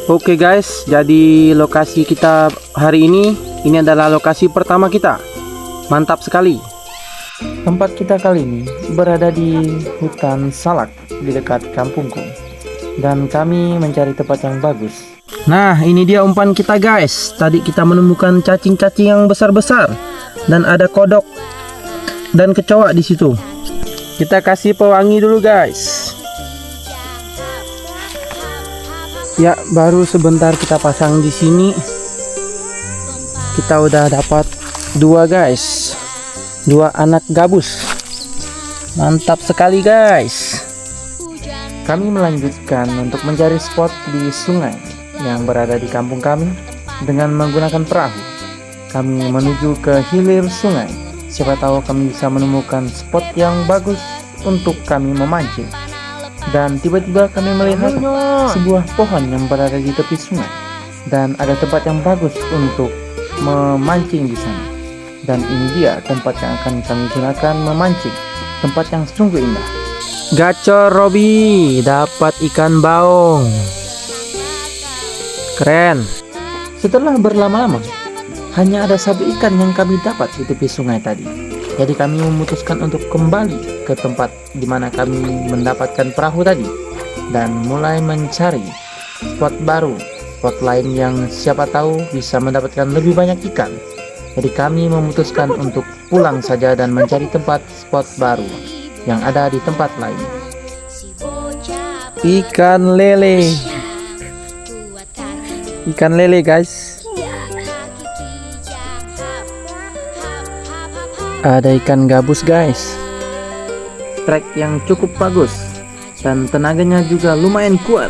Oke guys, jadi lokasi kita hari ini adalah lokasi pertama kita. Mantap sekali. Tempat kita kali ini berada di hutan salak di dekat kampungku. Dan kami mencari tempat yang bagus. Nah, ini dia umpan kita guys. Tadi kita menemukan cacing-cacing yang besar-besar dan ada kodok dan kecoa di situ. Kita kasih pewangi dulu guys. Ya, baru sebentar kita pasang di sini. Kita udah dapat dua guys. Dua anak gabus. Mantap sekali guys. Kami melanjutkan untuk mencari spot di sungai yang berada di kampung kami dengan menggunakan perahu. Kami menuju ke hilir sungai. Siapa tahu kami bisa menemukan spot yang bagus untuk kami memancing. Dan tiba-tiba kami melihat sebuah pohon yang berada di tepi sungai dan ada tempat yang bagus untuk memancing di sana. Dan ini dia tempat yang akan kami gunakan memancing, tempat yang sungguh indah. Gacor Robi dapat ikan baung, keren. Setelah berlama-lama hanya ada satu ikan yang kami dapat di tepi sungai tadi. Jadi kami memutuskan untuk kembali ke tempat di mana kami mendapatkan perahu tadi dan mulai mencari spot baru, spot lain yang siapa tahu bisa mendapatkan lebih banyak ikan. Jadi kami memutuskan untuk pulang saja dan mencari tempat spot baru yang ada di tempat lain. Ikan lele. Ikan lele guys. Ada ikan gabus guys. Strike yang cukup bagus dan tenaganya juga lumayan kuat.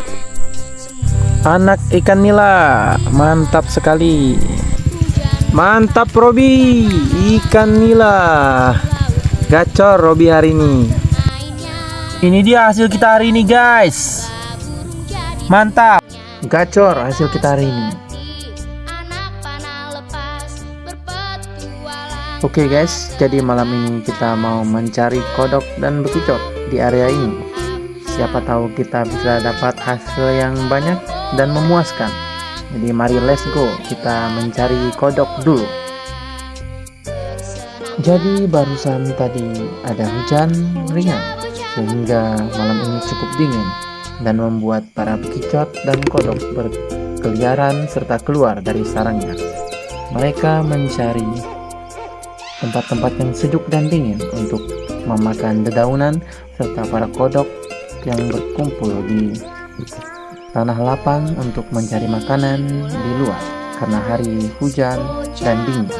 Anak ikan nila, mantap sekali. Mantap Robi, ikan nila. Gacor Robi hari ini. Ini dia hasil kita hari ini guys. Mantap. Gacor hasil kita hari ini. Oke guys, jadi malam ini kita mau mencari kodok dan bekicot di area ini. Siapa tahu kita bisa dapat hasil yang banyak dan memuaskan. Jadi mari let's go, kita mencari kodok dulu. Jadi barusan tadi ada hujan ringan sehingga malam ini cukup dingin dan membuat para bekicot dan kodok berkeliaran serta keluar dari sarangnya. Mereka mencari tempat-tempat yang sejuk dan dingin untuk memakan dedaunan serta para kodok yang berkumpul di tanah lapang untuk mencari makanan di luar karena hari hujan dan dingin.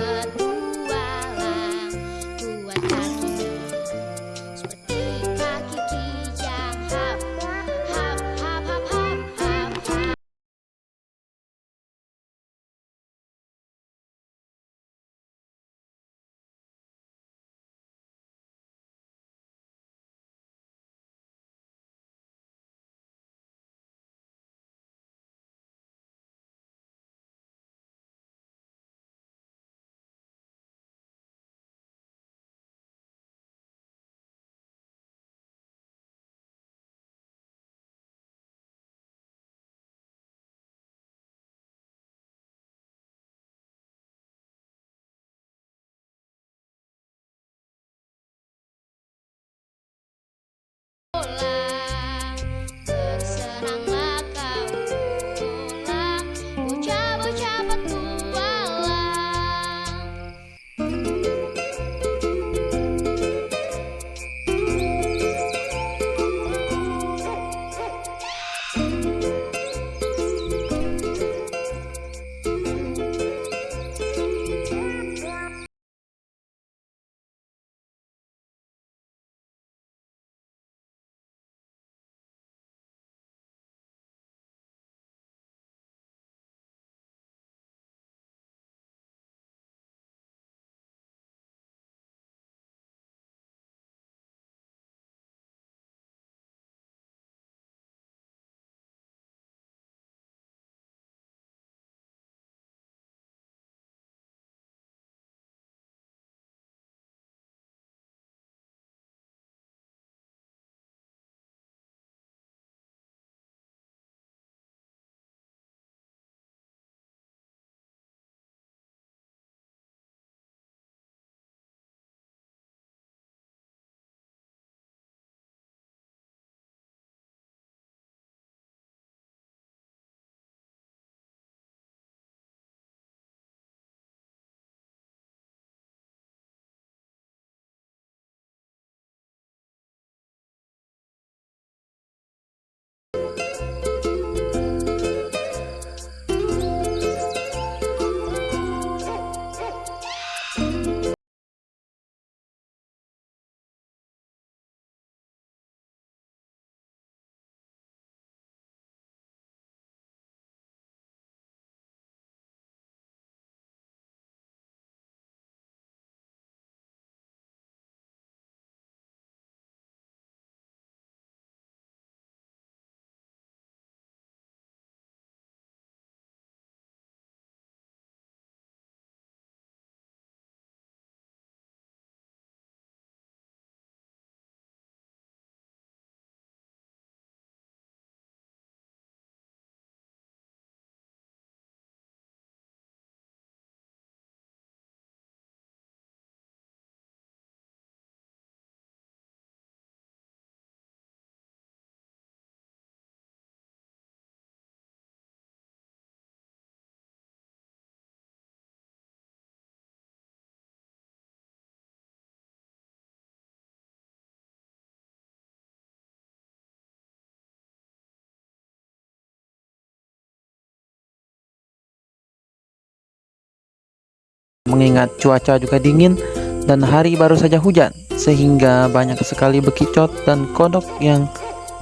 mengingat cuaca juga dingin dan hari baru saja hujan, sehingga banyak sekali bekicot dan kodok yang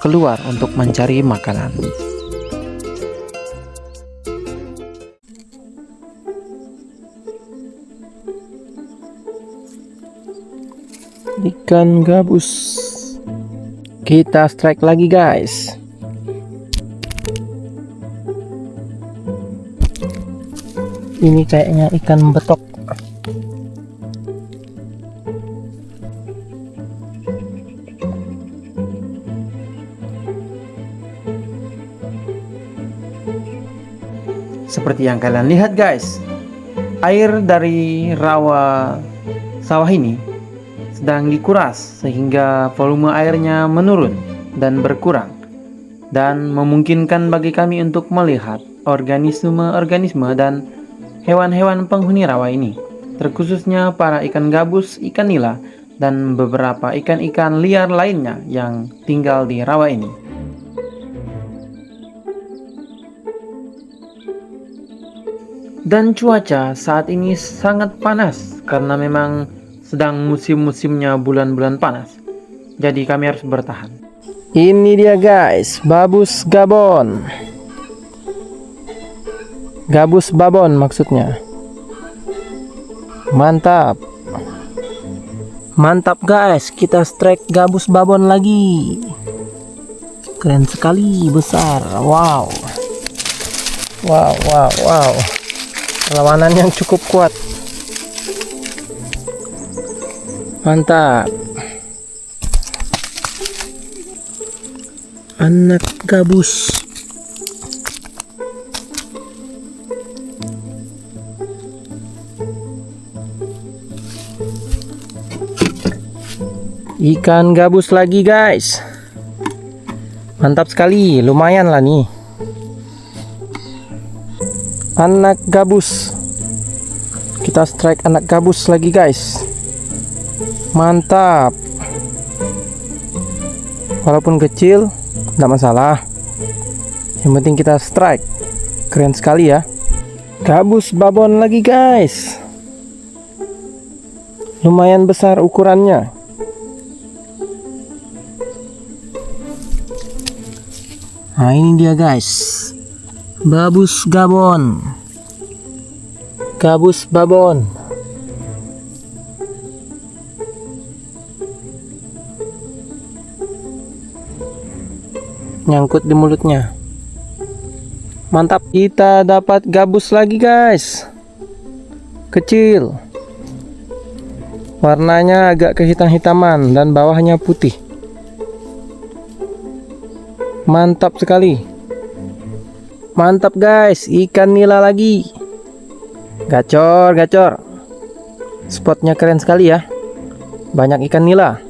keluar untuk mencari makanan. Ikan gabus. Kita strike lagi, guys. Ini kayaknya ikan betok. Seperti yang kalian lihat, guys, air dari rawa sawah ini sedang dikuras sehingga volume airnya menurun dan berkurang, dan memungkinkan bagi kami untuk melihat organisme-organisme dan hewan-hewan penghuni rawa ini, terkhususnya para ikan gabus, ikan nila, dan beberapa ikan-ikan liar lainnya yang tinggal di rawa ini. Dan cuaca saat ini sangat panas karena memang sedang musim-musimnya bulan-bulan panas. Jadi kami harus bertahan. Ini dia, guys, babus Gabon. Gabus babon maksudnya. Mantap. Mantap, guys, kita strike gabus babon lagi. Keren sekali, besar. Wow. Wow, wow, wow. Perlawanan yang cukup kuat. Mantap. Anak gabus. Ikan gabus lagi, guys. Mantap sekali, lumayan lah nih. Anak gabus. Kita strike anak gabus lagi, guys. Mantap. Walaupun kecil, tidak masalah. Yang penting kita strike. Keren sekali ya. Gabus babon lagi, guys. Lumayan besar ukurannya. Nah, ini dia, guys. Babus Gabon. Gabus babon. Nyangkut di mulutnya. Mantap. Kita dapat gabus lagi, guys. Kecil. Warnanya agak kehitam-hitaman dan bawahnya putih. Mantap sekali. Mantap, guys, ikan nila lagi. Gacor, gacor. Spotnya keren sekali ya. Banyak ikan nila.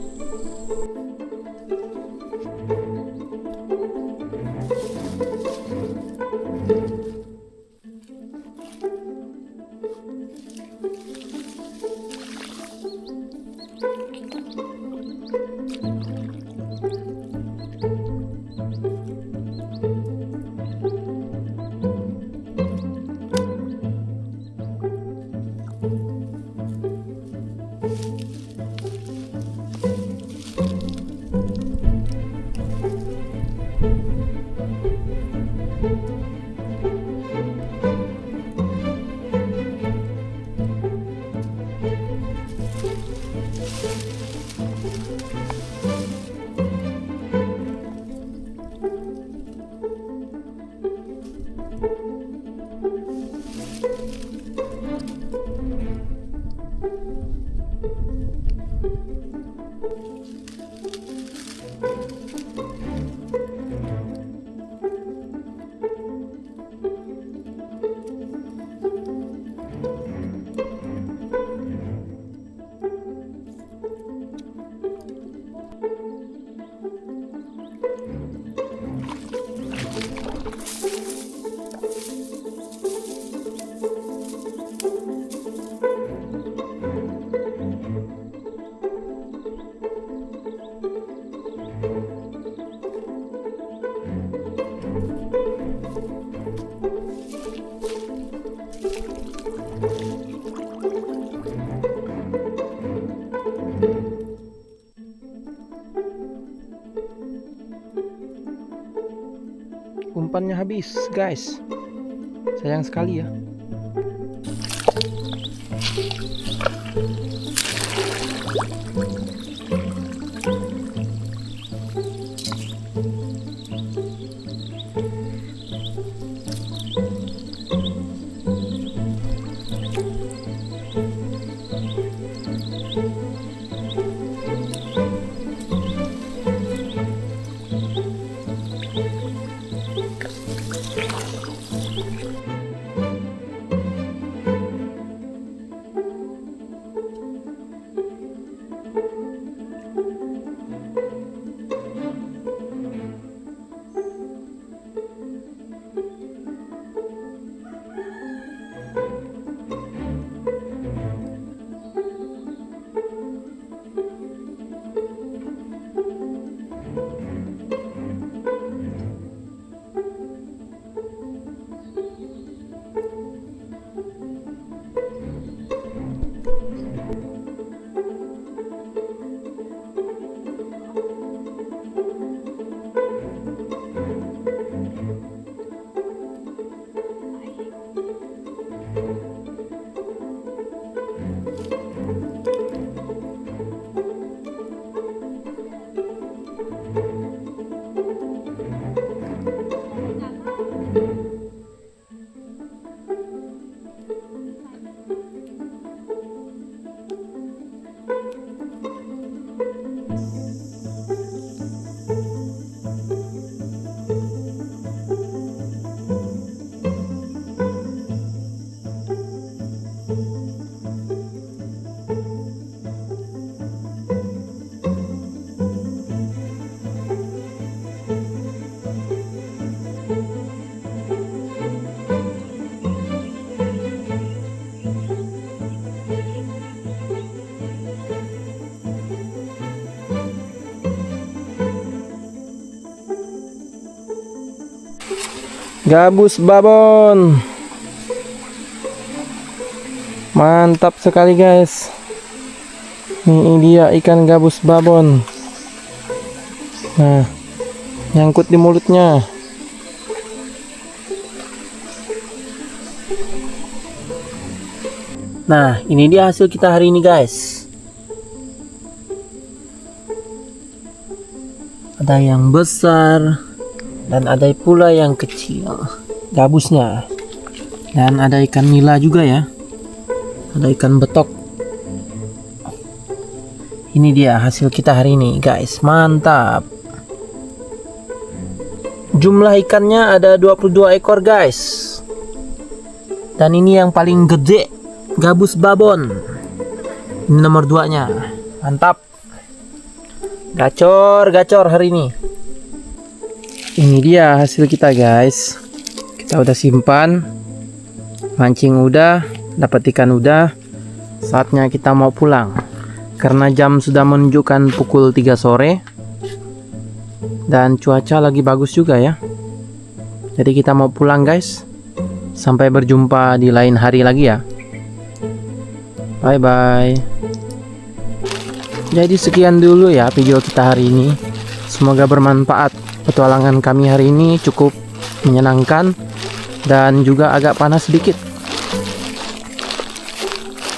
umpannya habis guys, sayang sekali ya. Gabus babon, mantap sekali guys. Ini dia ikan gabus babon. Nah, nyangkut di mulutnya. Nah, ini dia hasil kita hari ini guys. Ada yang besar dan ada pula yang kecil gabusnya, dan ada ikan nila juga ya, ada ikan betok. Ini dia hasil kita hari ini guys, mantap. Jumlah ikannya ada 22 ekor guys, dan ini yang paling gede gabus babon, ini nomor 2 nya, mantap. Gacor hari ini. Ini dia hasil kita guys. Kita udah simpan, mancing udah, dapat ikan udah. Saatnya kita mau pulang, karena jam sudah menunjukkan pukul 3 sore dan cuaca lagi bagus juga ya. Jadi kita mau pulang guys. Sampai berjumpa di lain hari lagi ya. Bye bye. Jadi sekian dulu ya video kita hari ini. Semoga bermanfaat. Petualangan kami hari ini cukup menyenangkan dan juga agak panas sedikit,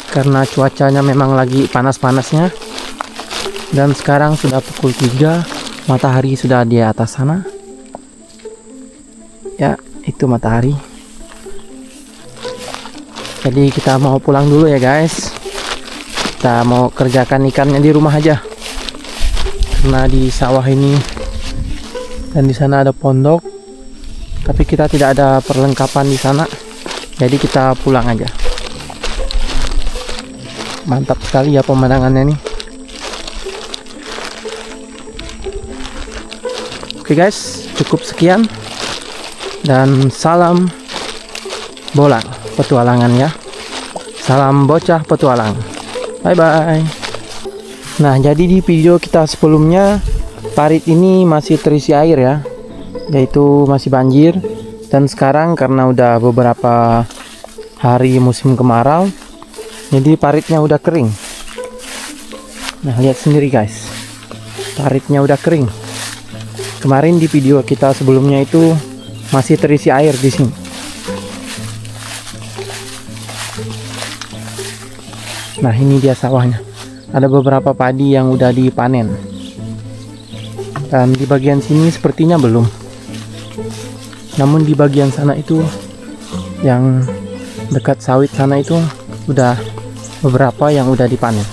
karena cuacanya memang lagi panas-panasnya. Dan sekarang sudah pukul 3, matahari sudah di atas sana. Ya, itu matahari. Jadi kita mau pulang dulu ya guys. Kita mau kerjakan ikannya di rumah aja, karena di sawah ini dan di sana ada pondok, tapi kita tidak ada perlengkapan di sana. Jadi kita pulang aja. Mantap sekali ya pemandangannya nih. Oke guys, cukup sekian dan salam bolang petualangan ya. Salam bocah petualang. Bye bye. Nah, jadi di video kita sebelumnya parit ini masih terisi air ya, yaitu masih banjir. Dan sekarang karena udah beberapa hari musim kemarau, jadi paritnya udah kering. Nah, lihat sendiri guys, paritnya udah kering. Kemarin di video kita sebelumnya itu masih terisi air di sini. Nah, ini dia sawahnya. Ada beberapa padi yang udah dipanen. Dan di bagian sini sepertinya belum. Namun di bagian sana itu, yang dekat sawit sana itu, udah beberapa yang udah dipanen.